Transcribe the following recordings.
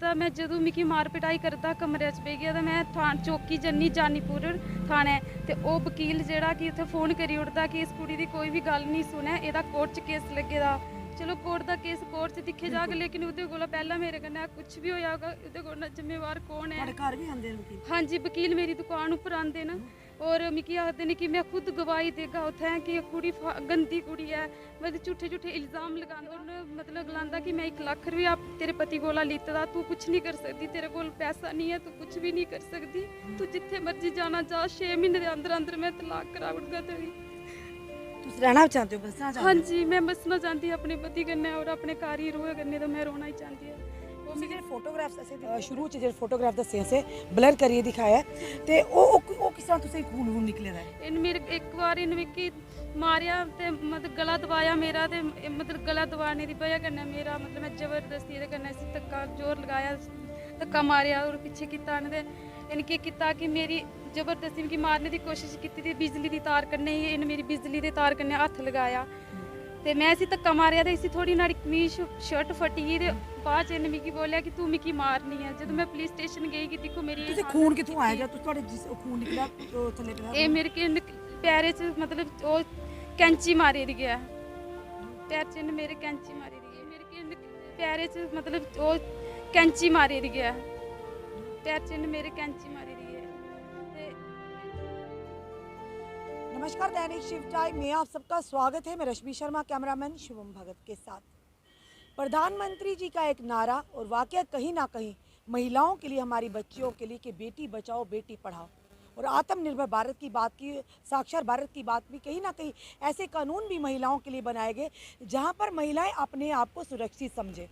करता, मैं जदों मिगी मार पिटाई करता कमरे च बेही गया तो मैं चौकी जन्नी जानीपुर थाने ते ओह् वकील जेह्ड़ा कि उत्थै फोन करी ओड़दा कि इस कुड़ी दी कोई भी गल्ल नहीं सुनै, एह्दा कोर्ट च केस लग्गे दा। चलो कोर्ट दा केस कोर्ट च दिक्खे जाग, लेकिन ओह्दे कोला पैह्लें मेरे कन्नै कुछ भी होया होगा, ओह्दे कोला जिम्मेवार कौन है? घर भी आंदे न वकील? हाँ जी, वकील मेरी दुकान उप्पर आंदे न और मिगी आखदे न कि मैं खुद गवाही देगा उत्थै कि कुड़ी गंदी कुड़ी है, मतलब झूठे झूठे इल्जाम लगांदा और मतलब गलांदा कि मैं 1 लाख रुपया तेरे पति कोला लीते दा, तू कुछ नहीं कर सकदी, तेरे कोल पैसा नहीं है, तू कुछ भी नहीं कर सकदी, तू जिथे मर्जी जाना चाह, 6 महीने दे अंदर अंदर मैं तलाक करा ओड़गा तेरी। तुम रहना चाहते हो, बसना चाहते हो? हाँ जी, मैं बसना चाहती अपने पति कन्नै और अपने घर ही रोए कन्नै, तो मैं रोना ही चाहती है। ਤੁਸੀਂ ਜਿਹੜੇ ਫੋਟੋਗ੍ਰਾਫਸ ਅਸੀਂ ਸ਼ੁਰੂ ਚ ਜਿਹੜੇ ਫੋਟੋਗ੍ਰਾਫ ਦੱਸੇ ਸੇ ਬਲਰ ਕਰੀਏ ਦਿਖਾਇਆ ਤੇ ਉਹ ਕਿਸ ਤਰ੍ਹਾਂ ਤੁਸੀਂ ਖੂਨ ਵੂਨ ਨਿਕਲੇ ਦਾ? ਇਹਨ ਮੇਰੇ ਇੱਕ ਵਾਰ ਇਹਨ ਵਿੱਕੀ ਮਾਰਿਆ ਤੇ ਮਤਲਬ ਗਲਾ ਦਬਾਇਆ ਮੇਰਾ ਤੇ ਮਤਲਬ ਗਲਾ ਦਬਾਣੇ ਦੀ ਵਜ੍ਹਾ ਕन्नै ਮੇਰਾ ਮਤਲਬ ਮੈਂ ਜ਼ਬਰਦਸਤੀ ਇਹਦੇ ਕन्नै ਸੀ ਧੱਕਾ ਜ਼ੋਰ ਲਗਾਇਆ, ਧੱਕਾ ਮਾਰਿਆ ਔਰ ਪਿੱਛੇ ਕੀਤਾ ਇਹਨੇ ਇਹਨ ਕੀ ਕੀਤਾ ਕਿ ਮੇਰੀ ਜ਼ਬਰਦਸਤੀ ਕਿ ਮਾਰਨੇ ਦੀ ਕੋਸ਼ਿਸ਼ ਕੀਤੀ ਤੇ ਬਿਜਲੀ ਦੀ ਤਾਰ ਕੰਨੇ ਇਹਨ ਮੇਰੀ ਬਿਜਲੀ ਦੇ ਤਾਰ ਕੰਨੇ ਹੱਥ ਲਗਾਇਆ ਤੇ ਮੈਂ ਸੀ ਧੱਕਾ ਮਾਰਿਆ ਤੇ ਇਸੀ ਥੋੜੀ ਨਾਲ ਕਮੀਜ਼ ਸ਼ਰਟ ਫਟੀ ਤੇ ਬਾਅਦ ਚ ਇਹਨੇ ਮਿਕੀ ਬੋਲਿਆ ਕਿ ਤੂੰ ਮਿਕੀ ਮਾਰਨੀ ਹੈ। ਜਦੋਂ ਮੈਂ ਪੁਲਿਸ ਸਟੇਸ਼ਨ ਗਈ ਕਿ ਦੇਖੋ ਮੇਰੀ ਤੁਸੀਂ ਖੂਨ ਕਿੱਥੋਂ ਆਇਆ ਜਾਂ ਤੁਹਾਡੇ ਜਿਸ ਖੂਨ ਨਿਕਲਿਆ ਉਹ ਥੱਲੇ ਪਿਆ? ਇਹ ਮੇਰੇ ਕੇ ਪੈਰੇ ਚ ਮਤਲਬ ਉਹ ਕੈਂਚੀ ਮਾਰੀ ਦੀ ਗਿਆ, ਪੈਰ ਚ ਇਹਨੇ ਮੇਰੇ ਕੈਂਚੀ ਮਾਰੀ ਦੀ ਹੈ, ਮੇਰੇ ਕੇ ਪੈਰੇ ਚ ਮਤਲਬ ਉਹ ਕੈਂਚੀ ਮਾਰੀ ਦੀ ਗਿਆ, ਪੈਰ ਚ ਇਹਨੇ ਮੇਰੇ ਕੈਂਚੀ ਮਾਰੀ ਦੀ है। नमस्कार, दैनिक शिव टाइम में आप सबका स्वागत है। मैं रश्मि शर्मा, कैमरामैन शुभम भगत के साथ। प्रधानमंत्री जी का एक नारा और वाकया कहीं ना कहीं महिलाओं के लिए, हमारी बच्चियों के लिए कि बेटी बचाओ बेटी पढ़ाओ और आत्मनिर्भर भारत की बात की, साक्षर भारत की बात भी कहीं ना कहीं ऐसे कानून भी महिलाओं के लिए बनाए गए जहां पर महिलाएं अपने आप को सुरक्षित समझे।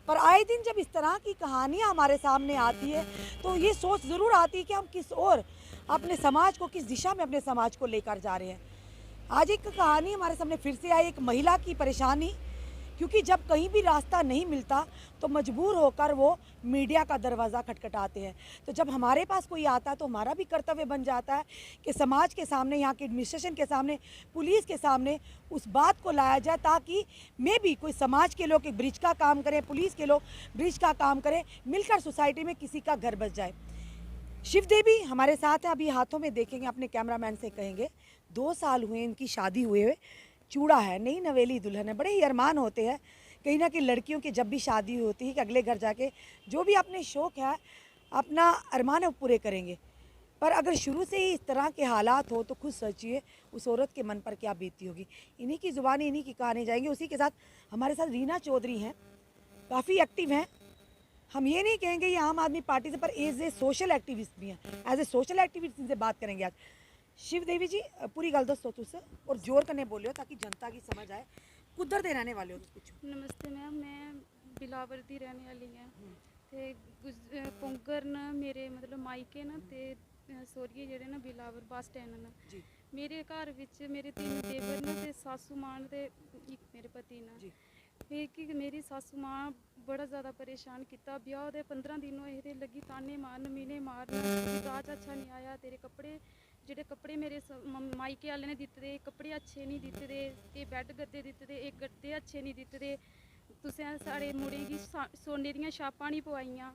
पर आए दिन जब इस तरह की कहानियां हमारे सामने आती है तो ये सोच ज़रूर आती है कि हम किस ओर अपने समाज को, किस दिशा में अपने समाज को लेकर जा रहे हैं। आज एक कहानी हमारे सामने फिर से आई, एक महिला की परेशानी, क्योंकि जब कहीं भी रास्ता नहीं मिलता तो मजबूर होकर वो मीडिया का दरवाज़ा खटखटाते हैं। तो जब हमारे पास कोई आता है तो हमारा भी कर्तव्य बन जाता है कि समाज के सामने, यहाँ के एडमिनिस्ट्रेशन के सामने, पुलिस के सामने उस बात को लाया जाए ताकि मैं भी कोई समाज के लोग एक ब्रिज का काम करें, पुलिस के लोग ब्रिज का काम करें, मिलकर सोसाइटी में किसी का घर बस जाए। शिव देवी हमारे साथ है, अभी हाथों में देखेंगे, अपने कैमरामैन से कहेंगे। 2 साल हुए इनकी शादी हुए हुए, चूड़ा है, नई नवेली दुल्हन है। बड़े ही अरमान होते हैं कहीं ना कहीं लड़कियों की जब भी शादी होती है कि अगले घर जाके जो भी अपने शौक़ है, अपना अरमान है वो पूरे करेंगे। पर अगर शुरू से ही इस तरह के हालात हो तो खुद सोचिए उस औरत के मन पर क्या बीती होगी। इन्हीं की ज़ुबानी, इन्हीं की कहानी जाएंगे। उसी के साथ हमारे साथ रीना चौधरी हैं, काफ़ी एक्टिव हैं। हम ये नहीं कहेंगे ये आम आदमी पार्टी से, पर एज ए सोशल एक्टिविस्ट भी हैं। एज ए सोशल एक्टिविस्ट इनसे बात करेंगे आज। शिव देवी जी, पूरी गल दसो तुस और जोर कन्नै बोलियो ताकि जनता की समझ आए। कुद्धर दे रहने वाले हो तुस? कुछ नमस्ते मैम, मैं बिलावर दी रहने वाली हैं ते पोंगर न मेरे मतलब मायके न ते सोरिये जेह्ड़े न बिलावर बस स्टैंड न जी। मेरे घर विच मेरे 3 देवर न ते सासू मां न ते इक मेरे पति न जी। कि मेरी सासू मां बड़ा ज़्यादा परेशान किया। ब्याह दे 15 दिन होए ते लगी ताने मारन, मीने मारन, दाज अच्छा नहीं आया, तेरे कपड़े जेह्ड़े कपड़े मेरे मायके आह्ले ने दित्ते दे कपड़े अच्छे नहीं दित्ते दे, एह् बैड गद्दे दित्ते दे, एह् गद्दे अच्छे नहीं दित्ते दे, तुसें साढ़े मुड़े गी सोने दियां छापां नहीं पोआइयां।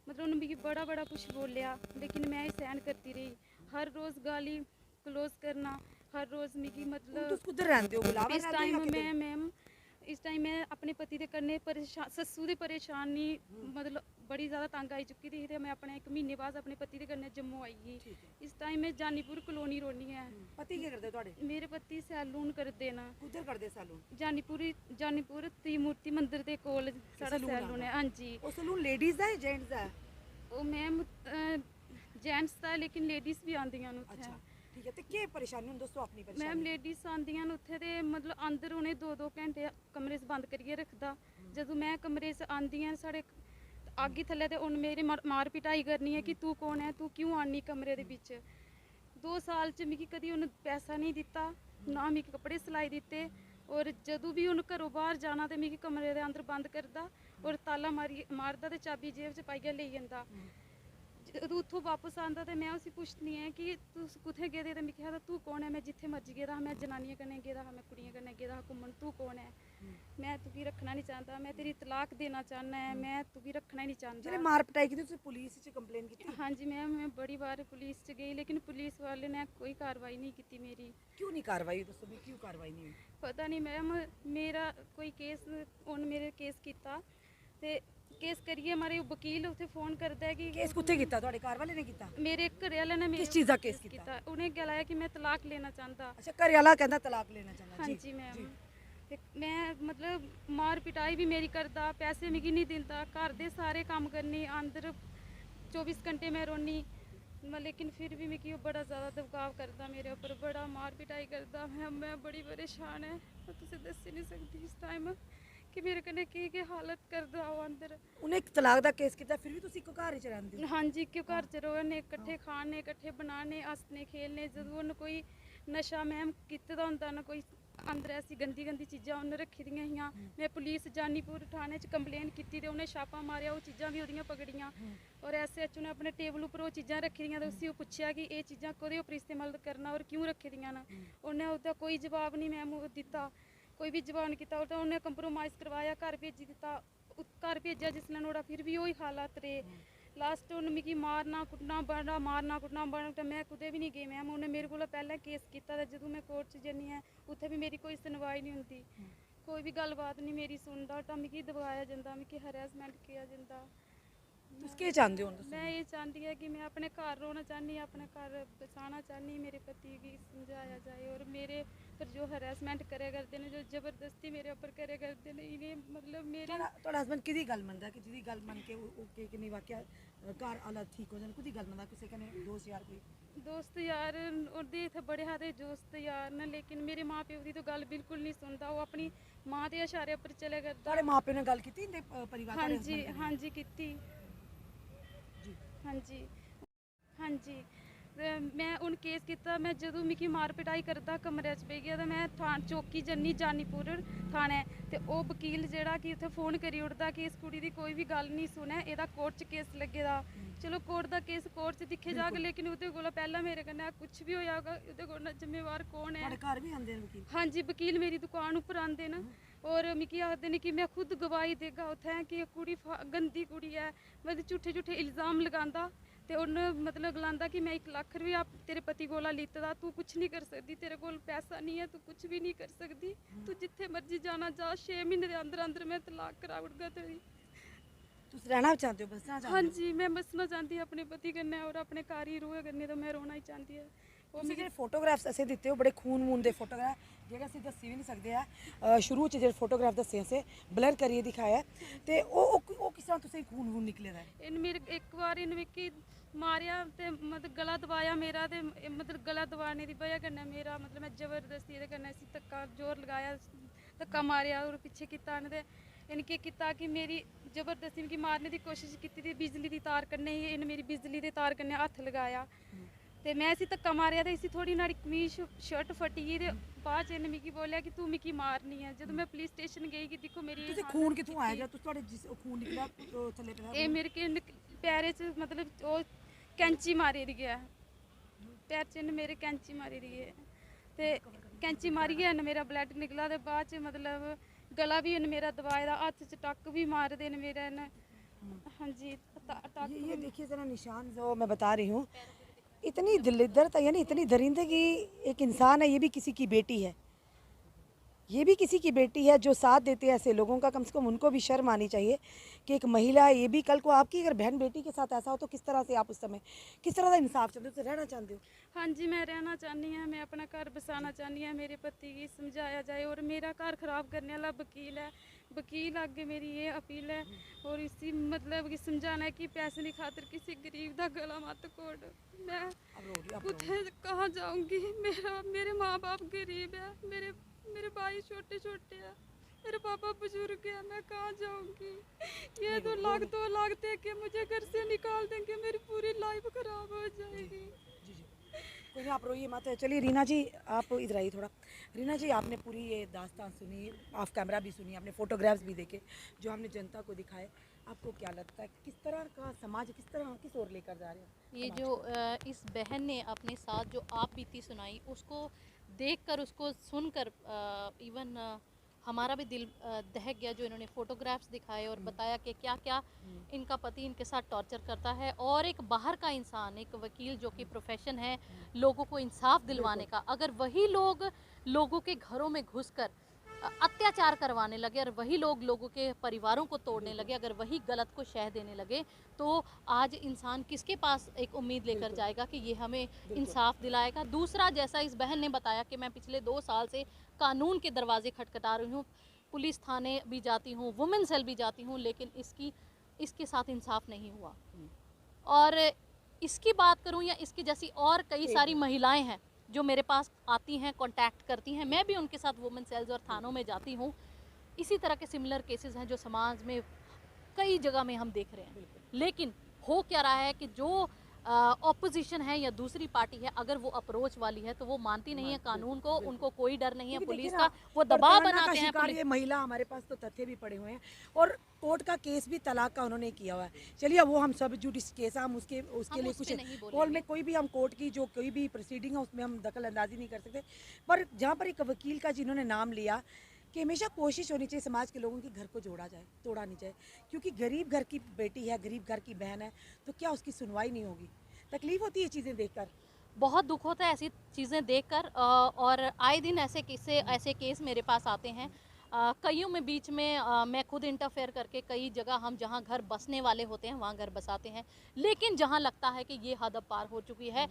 मतलब उन्हें मिगी बड़ा बड़ा कुछ बोलिया, लेकिन मैं सहन करती रही। हर रोज़ गाली क्लोज करना, हर रोज़ मिगी मतलब तुस कुद्धर रहंदे हो? गुलाब इस टाइम मैं मैम इस टाइम मैं अपने पति के कन्नै परेशान, सस्सू दी परेशानी मतलब बड़ी ज़्यादा तंग आई चुकी थी ते मैं अपने 1 महीने बाद अपने पति के कन्नै जम्मू आई गई। इस टाइम मैं जानीपुर कलोनी रौह्नी है। पति क्या करदे तुहाडे? मेरे पति सैलून करदे न। कुद्धर करदे सैलून? जानीपुर त्रिमूर्ति मंदिर दे कोल साढ़ा सैलून है। हाँ जी। वो सैलून लेडीज़ दा है जेंट्स दा है? वो मैम जेंट्स दा, लेकिन लेडीज़ भी आंदियां न उत्थे। अच्छा ठीक है, तो क्या परेशानी हुंदी दोस्तों? अपनी मैम परेशानी लेडीज़ आंदियां न उत्थे ते मतलब अंदर उ'नें 2-2 घंटे कमरे च बंद करियै रखदा। जदों मैं कमरे च आंदी आं साढ़े अग्गी थल्ले ते उन्न मेरी मार पिटाई करनी है कि तू कौन है, तू क्यों आनी कमरे दे बिच। 2 साल च मिगी कदी उन्न पैसा नहीं दित्ता, ना मिगी कपड़े सिलाई दित्ते, और जदों भी उन्न घरों बाहर जाना ते मिगी कमरे दे अंदर बंद करदा और ताला मारदा ते चाबी जेब च पाइयै लेई जंदा। ਜਦੋਂ ਉੱਥੋਂ ਵਾਪਸ ਆਂਦਾ ਤੇ ਮੈਂ ਉਸੇ ਪੁੱਛਦੀ ਹਾਂ ਕਿ ਤੂੰ ਕਿੱਥੇ ਗਏ ਤੇ ਮੈਂ ਕਿਹਾ ਤੂੰ ਕੌਣ ਹੈ, मैं जिथे मर्जी गेदा मैं जनानियां कन्नै गेदा मैं कुड़ियां कन्नै गेदा घूमन, तू कौन है, मैं तुगी रखना नहीं चाहता, मैं तेरी तलाक देना चाहना है, मैं तुगी रखना ही नहीं ਜਿਹੜੇ चाहता। ਮਾਰ ਪਟਾਈ ਕੀਤੀ ਤੁਸੀਂ ਪੁਲਿਸ 'ਚ ਕੰਪਲੇਨ ਕੀਤੀ? हाँ जी मैम, मैं बड़ी बार पुलिस च गई लेकिन पुलिस वाले ने कोई कार्रवाई नहीं की मेरी। ਕਿਉਂ ਨਹੀਂ ਕਾਰਵਾਈ ਦੱਸੋ ਵੀ ਕਿਉਂ ਕਾਰਵਾਈ ਨਹੀਂ ਹੋਈ? पता नहीं मैम, मेरा कोई केस उन मेरे केस किया ते केस करिए हमारे वकील उसे फोन करता है कि ਕੇਸ ਕਿੱਥੇ ਕੀਤਾ? ਤੁਹਾਡੇ ਘਰ ਵਾਲੇ ਨੇ ਕੀਤਾ? मेरे घरे वाले ने किस चीज़ दा केस कीता? कीता, उन्हें गलाया कि मैं तलाक लेना चाहता। ਅੱਛਾ, ਘਰ ਵਾਲਾ ਕਹਿੰਦਾ ਤਲਾਕ ਲੈਣਾ ਚਾਹੁੰਦਾ। हाँ जी मैम, ते मैं मतलब मार पिटाई भी मेरी करदा, पैसे मिगी नहीं दिंदा, घर दे सारे काम करनी, अंदर 24 घंटे मैं रोनी, लेकिन फिर भी मिगी बड़ा ज़्यादा दबाव करदा मेरे ऊपर, बड़ा मार पिटाई करदा। मैं बड़ी परेशान है, मैं तुझे दस ही नहीं सकती इस टाइम कि मेरे कन्नै की हालत करदा वो अंदर। ਉਹਨੇ ਇੱਕ ਤਲਾਕ ਦਾ ਕੇਸ ਕੀਤਾ, ਫਿਰ ਵੀ ਤੁਸੀਂ ਇੱਕੋ ਘਰ 'ਚ ਰਹਿੰਦੇ ਹੋ? हाँ जी, क्यों घर च रोने, इकट्ठे खाने, इकट्ठे बनाने, हसने खेलने, जदों उन्हें कोई नशा मैम कीते दा होंदा ना, कोई अंदर ऐसी गंदी गंदी चीज़ां उन्हें रखी दियां हियां। मैं पुलिस जानीपुर थाने च कंप्लेन की ते उन्हें छापा मारिया, वो चीज़ां भी ओहदियां पकड़ियां और SHO ने अपने टेबल उपर वो चीज़ां रखी दियां ते उसी पुछया कि ये चीज़ां कोहदे उपर इस्तेमाल करना और क्यों रखी दियां न, उन्हें उसदा कोई जवाब नहीं मैम दिता, कोई भी जवाब नहीं किया। तो उन्हें कंप्रोमाइज़ करवाया, घर भेजी दिता, घर भेजा जिसने नोड़ा फिर भी वही हालात रहे। लास्ट उन्हें मिगी मारना कुटना बड़ा, मारना कुटना बड़ा, तो मैं कुदै भी नहीं गई मैम। उन्हें मेरे को पहले केस किया ते जदों मैं कोर्ट च जन्नी है उत्थे भी मेरी कोई सुनवाई नहीं होंदी, कोई भी गलबात नहीं मेरी सुनदा, उल्टा मिगी दबाया जंदा, मिगी हरैसमेंट किया जंदा। ਤੁਸੀਂ ਕੀ ਚਾਹੁੰਦੇ ਹੋ ਹੁਣ? मैं ये चाहती है कि मैं अपने घर रोना चाहनी, अपने घर बसाना चाहनी, मेरे पति की समझाया जाए और मेरे पर जो हरैसमेंट करे करते हैं, जो ज़बरदस्ती मेरे ऊपर करे करते हैं, इन्हें मतलब मेरे ਤੁਹਾਡਾ ਹਸਬੰਦ ਕਿਹਦੀ ਗੱਲ ਮੰਨਦਾ ਕਿ ਜਿਹਦੀ ਗੱਲ ਮੰਨ ਕੇ ਉਹ ਕਿ ਨਹੀਂ ਵਾਕਿਆ ਘਰ ਹਾਲਾਤ ਠੀਕ ਹੋ ਜਾਣ? ਕਿਹਦੀ ਗੱਲ ਮੰਨਦਾ? ਕਿਸੇ ਕਨੇ ਦੋਸਤ ਯਾਰ ਕੋਈ? दोस्त यार ਉਹਦੇ ਇੱਥੇ ਬੜੇ ਹਾਦੇ ਦੋਸਤ ਯਾਰ ਨੇ, ਲੇਕਿਨ ਮੇਰੇ ਮਾਂ ਪਿਓ ਦੀ ਤਾਂ ਗੱਲ ਬਿਲਕੁਲ ਨਹੀਂ ਸੁਣਦਾ, ਉਹ ਆਪਣੀ ਮਾਂ ਦੇ ਇਸ਼ਾਰੇ ਉੱਪਰ ਚੱਲਿਆ ਕਰਦਾ। ਤੁਹਾਡੇ ਮਾਪਿਆਂ ਨਾਲ ਗੱਲ ਕੀਤੀ ਇਹਦੇ ਪਰਿਵਾਰ ਤੁਹਾਡੇ ਹਾਂਜੀ husband ਨੇ? ਹਾਂਜੀ ਕੀਤੀ ਜੀ। ਹਾਂਜੀ ਹਾਂਜੀ ਤੇ मैं उन केस किया, मैं जदों मिगी मार पिटाई करदा कमरे च पे गया तो मैं चौकी जन्नी जानीपुर थाने, ते ओह वकील जेड़ा कि उत्थे फोन करी उड़दा कि इस कुड़ी दी कोई भी गल नहीं सुने, एदा कोर्ट च केस लगे दा। चलो कोर्ट दा केस कोर्ट च दिक्खे जाग, लेकिन उहदे कोला पहला मेरे कन्नै कुछ भी होया होगा, उहदे कोल जिम्मेवार कौन है? ਤੁਹਾਡੇ ਘਰ ਵੀ ਆਉਂਦੇ ਨੇ ਵਕੀਲ? हाँ जी, वकील मेरी दुकान उपर आंदे न और मिगी आखदे ने कि मैं खुद गवाही देगा उत्थे कि कुड़ी गंदी कुड़ी है, मतलब झूठे झूठे इल्जाम लगांदा ते उन्हें मतलब गलांदा कि मैं 1 लाख रुपया तेरे पति कोला लीता दा, तू कुछ नहीं कर सकती, तेरे कोल पैसा नहीं है, तू कुछ भी नहीं कर सकती, तू जिथे मर्जी जाना जा, 6 महीने के अंदर अंदर मैं तलाक करा उड़गा तेरी। ਤੁਸੀਂ ਰਹਿਣਾ ਚਾਹੁੰਦੇ ਹੋ, ਬਸਣਾ ਚਾਹੁੰਦੇ ਹੋ? हाँ जी, मैं बसना चाहती हूँ अपने पति कन्नै और अपने घर ही रोए करने, तो मैं रोना ही चाहती है। वो ਤੁਸੀਂ ਜਿਹੜੇ ਫੋਟੋਗ੍ਰਾਫਸ ਅਸੀਂ ਦਿੱਤੇ ਹੋ ਬੜੇ ਖੂਨ ਦੇ ਫੋਟੋਗ੍ਰਾਫ, ਜਿਹੜੇ ਅਸੀਂ ਦੱਸੀ ਵੀ ਨਹੀਂ ਸਕਦੇ ਆ। ਸ਼ੁਰੂ ਚ ਜਿਹੜੇ ਫੋਟੋਗ੍ਰਾਫ ਦੱਸੇ ਅਸੀਂ ਬਲਰ ਕਰੀਏ ਦਿਖਾਇਆ ਤੇ ਉਹ ਕਿਸ ਤਰ੍ਹਾਂ ਤੁਸੀਂ ਖੂਨ ਨਿਕਲੇ ਦਾ? इन मेरे एक बार इन मिकी मारिया ते मतलब गला दबाया मेरा, ते मतलब गला दबाने की वजह कन्नै मेरा मतलब मैं जबरदस्ती इहदे कन्नै इसी धक्का जोर लगाया, धक्का मारिया और पीछे कीता ने, ते इन केह् कीता कि मेरी जबरदस्ती मिगी मारने की कोशिश की थी, बिजली की तार कन्नै ही इन मेरी बिजली के तार कन्नै हत्थ लगाया ते मैं इसी धक्का मारिया ते इसी थोड़ी नाड़ी कमीज शर्ट फटी ते बाद च इन्हें मिगी बोलिया कि तू मिगी मारनी है। जब मैं पुलिस स्टेशन गई कि दिक्खो मेरी ਤੁਸੀਂ ਖੂਨ ਕਿੱਥੋਂ ਆਇਆ ਜਾਂ ਤੁਹਾਡੇ ਜਿਸ ਖੂਨ ਨਿਕਲਿਆ ਉਹ ਥੱਲੇ ਪਿਆ? ਇਹ ਮੇਰੇ ਕੇ ਪੈਰੇ 'ਚ मतलब ਉਹ ਕੈਂਚੀ ਮਾਰੀ ਦੀ ਹੈ, ਪੈਰ 'ਚ ਇਹਨੇ ਮੇਰੇ ਕੈਂਚੀ ਮਾਰੀ ਦੀ ਹੈ ਤੇ ਕੈਂਚੀ ਮਾਰੀ ਗਿਆ ਨੇ, ਮੇਰਾ ਬਲੱਡ ਨਿਕਲਾ ਤੇ ਬਾਅਦ 'ਚ मतलब गला भी इन मेरा दबाए दा, हाथ च टक भी मार दे मेरा इन। हाँ जी, ये देखिए ज़रा निशान जो मैं बता रही हूँ, इतनी दलिद्रता यानी इतनी दरिंदगी। एक इंसान है, ये भी किसी की बेटी है, ये भी किसी की बेटी है जो साथ देते हैं ऐसे लोगों का, कम से कम उनको भी शर्म आनी चाहिए कि एक महिला है, ये भी कल को आपकी अगर बहन बेटी के साथ ऐसा हो तो किस तरह से आप उस समय किस तरह का इंसाफ चाहते हो, तो रहना चाहते हो? हाँ जी, मैं रहना चाहनी हूँ, मैं अपना घर बसाना चाहनी हूँ, मेरे पति की समझाया जाए और मेरा घर खराब करने वाला वकील है, वकील आगे मेरी ये अपील है और इसी मतलब कि समझाना है कि पैसे की खातिर किसी गरीब का गला मत कोड़। मैं कुछ कहाँ जाऊँगी, मेरे माँ बाप गरीब है, मेरे भाई छोटे छोटे हैं, मेरे पापा बुजुर्ग है, मैं कहाँ जाऊँगी? ये 2 लाख दे के मुझे घर से निकाल देंगे, मेरी पूरी लाइफ खराब हो जाएगी। कोई नहीं, आप रोइए मत। चलिए रीना जी, आप इधर आइए थोड़ा। रीना जी, आपने पूरी ये दास्तान सुनी, ऑफ कैमरा भी सुनी, आपने फ़ोटोग्राफ्स भी देखे जो हमने जनता को दिखाए। आपको क्या लगता है किस तरह का समाज, किस तरह किस ओर लेकर जा रहे हैं ये समाज जो को? इस बहन ने अपने साथ जो आप बीती सुनाई, उसको देखकर, उसको सुनकर इवन हमारा भी दिल दहक गया। जो इन्होंने फोटोग्राफ्स दिखाए और बताया कि क्या क्या इनका पति इनके साथ टॉर्चर करता है, और एक बाहर का इंसान, एक वकील जो कि प्रोफेशन है लोगों को इंसाफ दिलवाने का, अगर वही लोग लोगों के घरों में घुसकर अत्याचार करवाने लगे और वही लोग लोगों के परिवारों को तोड़ने लगे, अगर वही गलत को शह देने लगे, तो आज इंसान किसके पास एक उम्मीद लेकर जाएगा कि ये हमें इंसाफ दिलाएगा। दूसरा, जैसा इस बहन ने बताया कि मैं पिछले 2 साल से कानून के दरवाजे खटखटा रही हूँ, पुलिस थाने भी जाती हूँ, वुमेन सेल भी जाती हूँ, लेकिन इसके साथ इंसाफ नहीं हुआ। और इसकी बात करूं या इसकी जैसी और कई सारी महिलाएं हैं जो मेरे पास आती हैं, कांटेक्ट करती हैं, मैं भी उनके साथ वुमेन सेल्स और थानों में जाती हूं। इसी तरह के सिमिलर केसेस हैं जो समाज में कई जगह में हम देख रहे हैं। लेकिन हो क्या रहा है कि जो ऑपोजिशन है या दूसरी पार्टी है, अगर वो अप्रोच वाली है तो वो मानती नहीं है कानून को, उनको कोई डर नहीं है पुलिस का, वो दबाव बनाते हैं पुलिस। ये महिला, हमारे पास तो तथ्य भी पड़े हुए हैं और कोर्ट का केस भी तलाक का उन्होंने किया हुआ है। चलिए वो हम सब जुडिस केस हम उसके लिए कुछ कॉल में कोई भी हम कोर्ट की जो कोई भी प्रोसीडिंग है उसमें हम दखल अंदाजी नहीं कर सकते। पर जहाँ पर एक वकील का जिन्होंने नाम लिया कि हमेशा कोशिश होनी चाहिए समाज के लोगों के घर को जोड़ा जाए, तोड़ा नहीं जाए, क्योंकि गरीब घर की बेटी है, गरीब घर की बहन है, तो क्या उसकी सुनवाई नहीं होगी? तकलीफ होती है चीज़ें देखकर, बहुत दुख होता है ऐसी चीज़ें देखकर। और आए दिन ऐसे केस मेरे पास आते हैं। कईयों में बीच में मैं खुद इंटरफेयर करके कई जगह हम जहां घर बसने वाले होते हैं वहां घर बसाते हैं, लेकिन जहां लगता है कि ये हद पार हो चुकी है,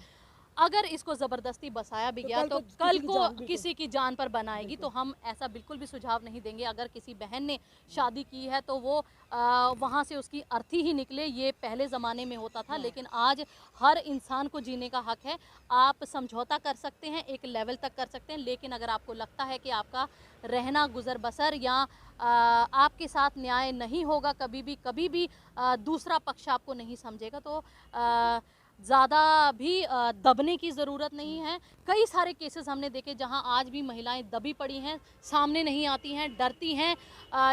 अगर इसको ज़बरदस्ती बसाया भी गया तो कल को किसी की जान पर बनाएगी। तो हम ऐसा बिल्कुल भी सुझाव नहीं देंगे। अगर किसी बहन ने शादी की है तो वो वहाँ से उसकी अर्थी ही निकले। ये पहले ज़माने में होता था, लेकिन आज हर इंसान को जीने का हक है। आप समझौता कर सकते हैं, एक लेवल तक कर सकते हैं, लेकिन अगर आपको लगता है कि आपका रहना गुजर बसर या आपके साथ न्याय नहीं होगा, कभी भी दूसरा पक्ष आपको नहीं समझेगा, तो ज़्यादा भी दबने की ज़रूरत नहीं है। कई सारे केसेस हमने देखे जहां आज भी महिलाएं दबी पड़ी हैं, सामने नहीं आती हैं, डरती हैं।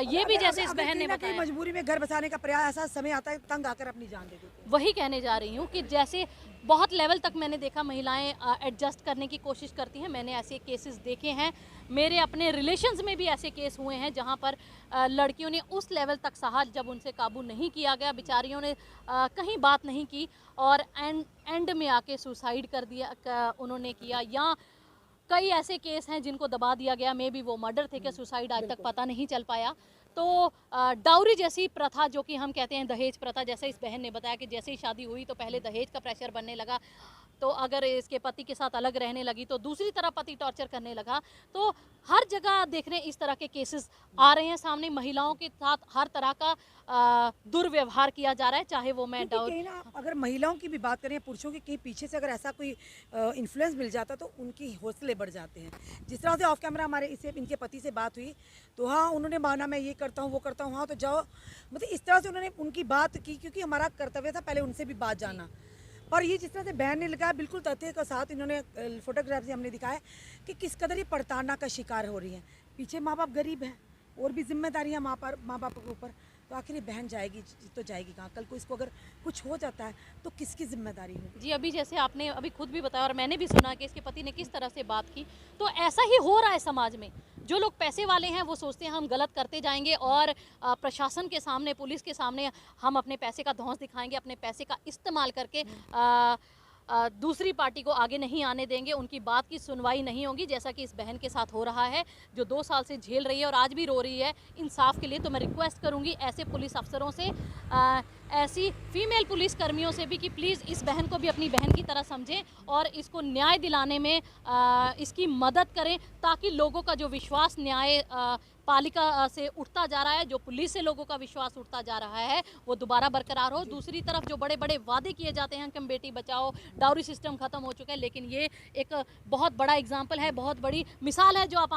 ये भी जैसे इस बहन ने बताया, मजबूरी में घर बसाने का प्रयास, ऐसा समय आता है तंग आकर अपनी जान दे देते हैं। वही कहने जा रही हूँ कि जैसे बहुत लेवल तक मैंने देखा महिलाएं एडजस्ट करने की कोशिश करती हैं। मैंने ऐसे केसेस देखे हैं, मेरे अपने रिलेशंस में भी ऐसे केस हुए हैं जहां पर लड़कियों ने उस लेवल तक सहा, जब उनसे काबू नहीं किया गया, बेचारियों ने कहीं बात नहीं की और एंड में आके सुसाइड कर दिया उन्होंने किया। या कई ऐसे केस हैं जिनको दबा दिया गया, मे बी वो मर्डर थे कि सुसाइड, आज तक पता नहीं चल पाया। तो डाउरी जैसी प्रथा, जो कि हम कहते हैं दहेज प्रथा, जैसे इस बहन ने बताया कि जैसे ही शादी हुई तो पहले दहेज का प्रेशर बनने लगा, तो अगर इसके पति के साथ अलग रहने लगी तो दूसरी तरफ पति टॉर्चर करने लगा। तो हर जगह देख रहे हैं इस तरह के केसेस आ रहे हैं सामने। महिलाओं के साथ हर तरह का दुर्व्यवहार किया जा रहा है, चाहे वो मैं अगर महिलाओं की भी बात करें, पुरुषों के पीछे से अगर ऐसा कोई इन्फ्लुएंस मिल जाता तो उनकी हौसले बढ़ जाते हैं। जिस तरह से ऑफ कैमरा हमारे इनके पति से बात हुई तो हाँ, उन्होंने माना मैं ये करता हूँ वो करता हूँ, हाँ तो जाओ, मतलब इस तरह से उन्होंने उनकी बात की, क्योंकि हमारा कर्तव्य था पहले उनसे भी बात जानना। पर ये जिस तरह से बहन ने लगाया, बिल्कुल तथ्य के साथ इन्होंने फोटोग्राफ से हमने दिखाया कि किस कदर ये प्रताड़ना का शिकार हो रही हैं। पीछे माँ बाप गरीब हैं और भी जिम्मेदारियाँ माँ बाप के ऊपर, तो आखिर ये बहन जाएगी तो जाएगी कहाँ? कल को इसको अगर कुछ हो जाता है तो किसकी जिम्मेदारी होगी? जी, अभी जैसे आपने अभी खुद भी बताया और मैंने भी सुना कि इसके पति ने किस तरह से बात की, तो ऐसा ही हो रहा है समाज में। जो लोग पैसे वाले हैं वो सोचते हैं हम गलत करते जाएंगे और प्रशासन के सामने, पुलिस के सामने हम अपने पैसे का धौंस दिखाएंगे, अपने पैसे का इस्तेमाल करके दूसरी पार्टी को आगे नहीं आने देंगे, उनकी बात की सुनवाई नहीं होगी, जैसा कि इस बहन के साथ हो रहा है, जो 2 साल से झेल रही है और आज भी रो रही है इंसाफ के लिए। तो मैं रिक्वेस्ट करूंगी ऐसे पुलिस अफसरों से, ऐसी फीमेल पुलिस कर्मियों से भी कि प्लीज़ इस बहन को भी अपनी बहन की तरह समझें और इसको न्याय दिलाने में इसकी मदद करें, ताकि लोगों का जो विश्वास न्याय पालिका से उठता जा रहा है, जो पुलिस से लोगों का विश्वास उठता जा रहा है, वो दोबारा बरकरार हो। दूसरी तरफ जो बड़े बड़े वादे किए जाते हैं कि हम बेटी बचाओ, डाउरी सिस्टम खत्म हो चुका है, लेकिन ये एक बहुत बड़ा एग्जाम्पल है, बहुत बड़ी मिसाल है जो आप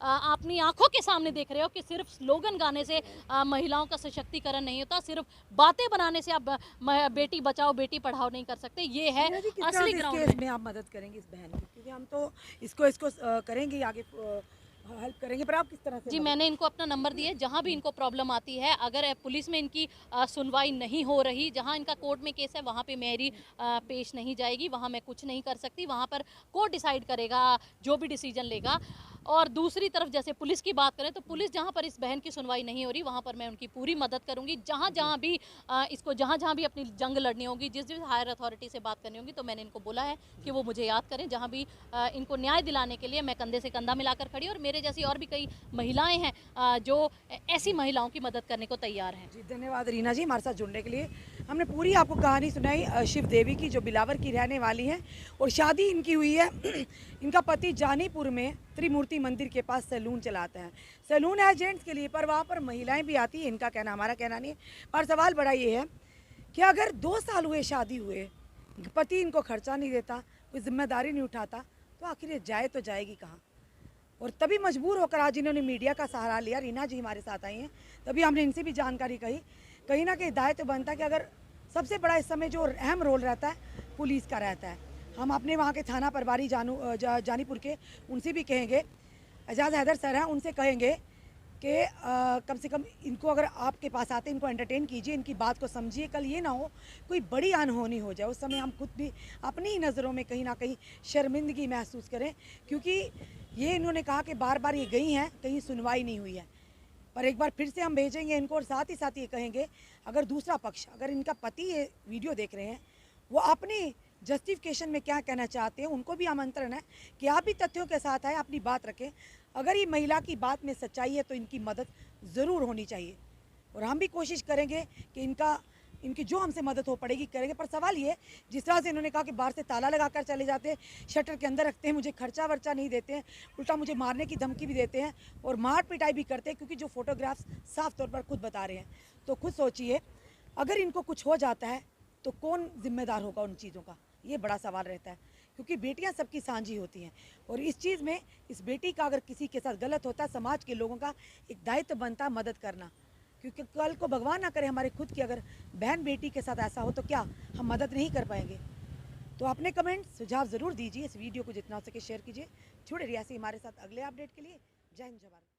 अपनी आंखों के सामने देख रहे हो कि सिर्फ स्लोगन गाने से महिलाओं का सशक्तिकरण नहीं होता, सिर्फ बातें बनाने से आप बेटी बचाओ बेटी पढ़ाओ नहीं कर सकते। ये है असली ग्राउंड में आप मदद करेंगे इस बहन की, क्योंकि हम तो इसको करेंगे आगे हेल्प करेंगे, पर आप किस तरह से जी, मदद- मैंने इनको अपना नंबर दिया है। जहाँ भी इनको प्रॉब्लम आती है, अगर पुलिस में इनकी सुनवाई नहीं हो रही, जहाँ इनका कोर्ट में केस है वहाँ पे मेरी पेश नहीं जाएगी, वहाँ मैं कुछ नहीं कर सकती, वहाँ पर कोर्ट डिसाइड करेगा जो भी डिसीजन लेगा। और दूसरी तरफ जैसे पुलिस की बात करें तो पुलिस जहाँ पर इस बहन की सुनवाई नहीं हो रही वहाँ पर मैं उनकी पूरी मदद करूँगी। जहाँ जहाँ भी इसको जहाँ जहाँ भी अपनी जंग लड़नी होगी, जिस जिस हायर अथॉरिटी से बात करनी होगी, तो मैंने इनको बोला है कि वो मुझे याद करें। जहाँ भी इनको न्याय दिलाने के लिए मैं कंधे से कंधा मिलाकर खड़ी, और मेरे जैसी और भी कई महिलाएं हैं जो ऐसी महिलाओं की मदद करने को तैयार हैं। जी धन्यवाद रीना जी हमारे साथ जुड़ने के लिए। हमने पूरी आपको कहानी सुनाई शिव देवी की, जो बिलावर की रहने वाली हैं और शादी इनकी हुई है। इनका पति जानीपुर में त्रिमूर्ति मंदिर के पास सैलून चलाता है। सैलून है जेंट्स के लिए, पर वहाँ पर महिलाएं भी आती हैं, इनका कहना, हमारा कहना नहीं है। पर सवाल बड़ा ये है कि अगर 2 साल हुए शादी हुए, पति इनको खर्चा नहीं देता, कोई जिम्मेदारी नहीं उठाता, तो आखिर ये जाए तो जाएगी कहाँ। और तभी मजबूर होकर आज इन्होंने मीडिया का सहारा लिया। रीना जी हमारे साथ आई हैं, तभी हमने इनसे भी जानकारी कही। कहीं ना कहीं दायित्व बनता है कि अगर सबसे बड़ा इस समय जो अहम रोल रहता है पुलिस का रहता है। हम अपने वहाँ के थाना प्रभारी जानीपुर के उनसे भी कहेंगे, एजाज हैदर सर हैं, उनसे कहेंगे कि कम से कम इनको अगर आपके पास आते इनको एंटरटेन कीजिए, इनकी बात को समझिए। कल ये ना हो कोई बड़ी अनहोनी हो जाए, उस समय हम खुद भी अपनी ही नज़रों में कहीं ना कहीं शर्मिंदगी महसूस करें। क्योंकि ये इन्होंने कहा कि बार बार ये गई हैं, कहीं सुनवाई नहीं हुई है। पर एक बार फिर से हम भेजेंगे इनको, और साथ ही ये कहेंगे अगर दूसरा पक्ष, अगर इनका पति ये वीडियो देख रहे हैं, वो अपनी जस्टिफिकेशन में क्या कहना चाहते हैं, उनको भी आमंत्रण है कि आप भी तथ्यों के साथ आए, अपनी बात रखें। अगर ये महिला की बात में सच्चाई है तो इनकी मदद ज़रूर होनी चाहिए, और हम भी कोशिश करेंगे कि इनकी जो हमसे मदद हो पड़ेगी करेंगे। पर सवाल ये, जिस तरह से इन्होंने कहा कि बाहर से ताला लगाकर चले जाते हैं, शटर के अंदर रखते हैं, मुझे खर्चा वर्चा नहीं देते हैं, उल्टा मुझे मारने की धमकी भी देते हैं और मार पिटाई भी करते हैं, क्योंकि जो फोटोग्राफ्स साफ तौर पर खुद बता रहे हैं। तो खुद सोचिए, अगर इनको कुछ हो जाता है तो कौन जिम्मेदार होगा उन चीज़ों का, ये बड़ा सवाल रहता है। क्योंकि बेटियां सबकी साझी होती हैं, और इस चीज़ में इस बेटी का अगर किसी के साथ गलत होता है, समाज के लोगों का एक दायित्व बनता है मदद करना। क्योंकि कल को भगवान ना करे हमारे खुद की अगर बहन बेटी के साथ ऐसा हो तो क्या हम मदद नहीं कर पाएंगे। तो अपने कमेंट सुझाव ज़रूर दीजिए, इस वीडियो को जितना हो सके शेयर कीजिए। जुड़े रहिए ऐसे हमारे साथ अगले अपडेट के लिए। जय हिंद, जय भारत।